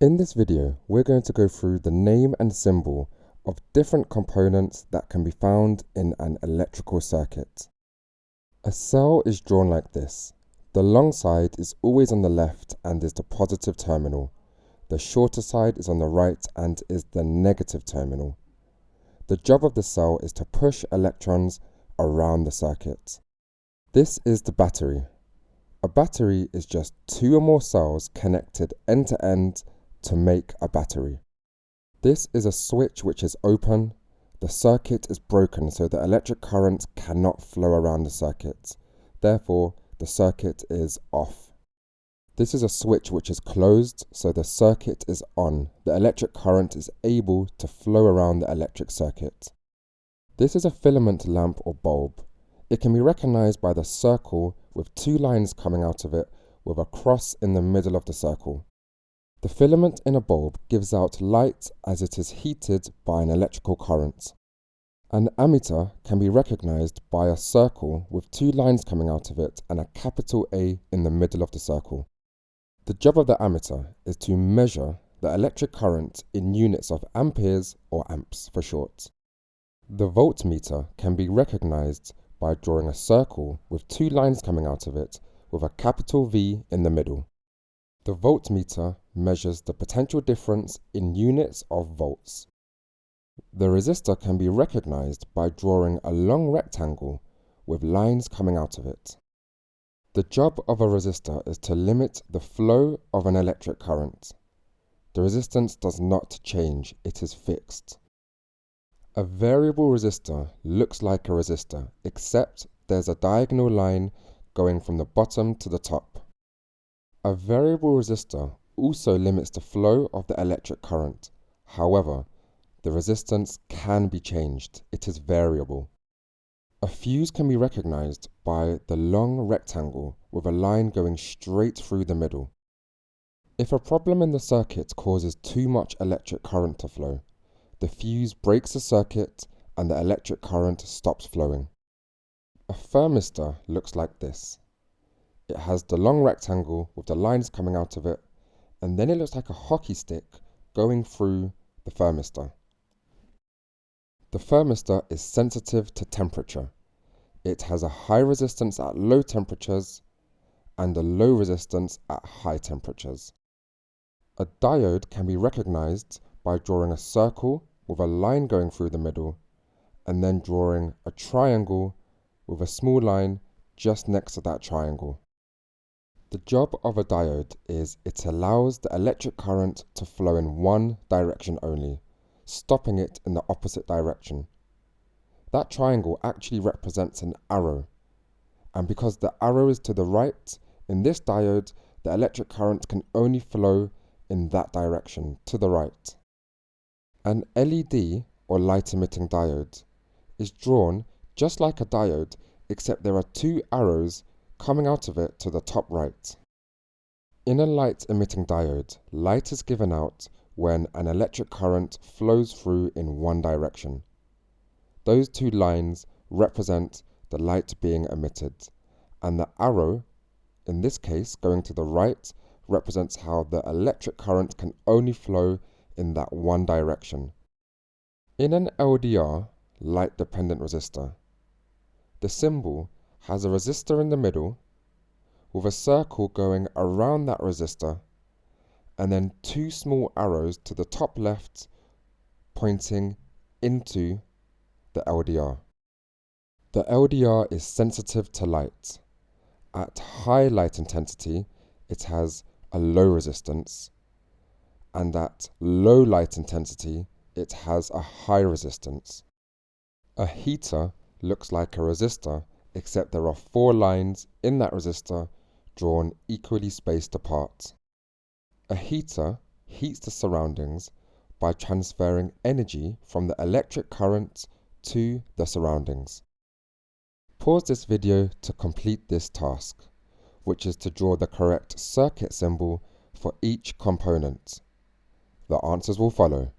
In this video, we're going to go through the name and symbol of different components that can be found in an electrical circuit. A cell is drawn like this. The long side is always on the left and is the positive terminal. The shorter side is on the right and is the negative terminal. The job of the cell is to push electrons around the circuit. This is the battery. A battery is just two or more cells connected end to end to make a battery. This is a switch which is open. The circuit is broken so the electric current cannot flow around the circuit. Therefore, the circuit is off. This is a switch which is closed so the circuit is on. The electric current is able to flow around the electric circuit. This is a filament lamp or bulb. It can be recognized by the circle with two lines coming out of it with a cross in the middle of the circle. The filament in a bulb gives out light as it is heated by an electrical current. An ammeter can be recognized by a circle with two lines coming out of it and a capital A in the middle of the circle. The job of the ammeter is to measure the electric current in units of amperes or amps for short. The voltmeter can be recognized by drawing a circle with two lines coming out of it with a capital V in the middle. The voltmeter measures the potential difference in units of volts. The resistor can be recognized by drawing a long rectangle with lines coming out of it. The job of a resistor is to limit the flow of an electric current. The resistance does not change, it is fixed. A variable resistor looks like a resistor, except there's a diagonal line going from the bottom to the top. A variable resistor also limits the flow of the electric current. However, the resistance can be changed. It is variable. A fuse can be recognized by the long rectangle with a line going straight through the middle. If a problem in the circuit causes too much electric current to flow, the fuse breaks the circuit and the electric current stops flowing. A thermistor looks like this. It has the long rectangle with the lines coming out of it, and then it looks like a hockey stick going through the thermistor. The thermistor is sensitive to temperature. It has a high resistance at low temperatures and a low resistance at high temperatures. A diode can be recognized by drawing a circle with a line going through the middle and then drawing a triangle with a small line just next to that triangle. The job of a diode is it allows the electric current to flow in one direction only, stopping it in the opposite direction. That triangle actually represents an arrow, and because the arrow is to the right, in this diode, the electric current can only flow in that direction, to the right. An LED, or light-emitting diode, is drawn just like a diode, except there are two arrows coming out of it to the top right. In a light-emitting diode, light is given out when an electric current flows through in one direction. Those two lines represent the light being emitted, and the arrow, in this case going to the right, represents how the electric current can only flow in that one direction. In an LDR, light-dependent resistor, the symbol has a resistor in the middle with a circle going around that resistor and then two small arrows to the top left pointing into the LDR. The LDR is sensitive to light. At high light intensity, it has a low resistance, and at low light intensity, it has a high resistance. A heater looks like a resistor, except there are four lines in that resistor drawn equally spaced apart. A heater heats the surroundings by transferring energy from the electric current to the surroundings. Pause this video to complete this task, which is to draw the correct circuit symbol for each component. The answers will follow.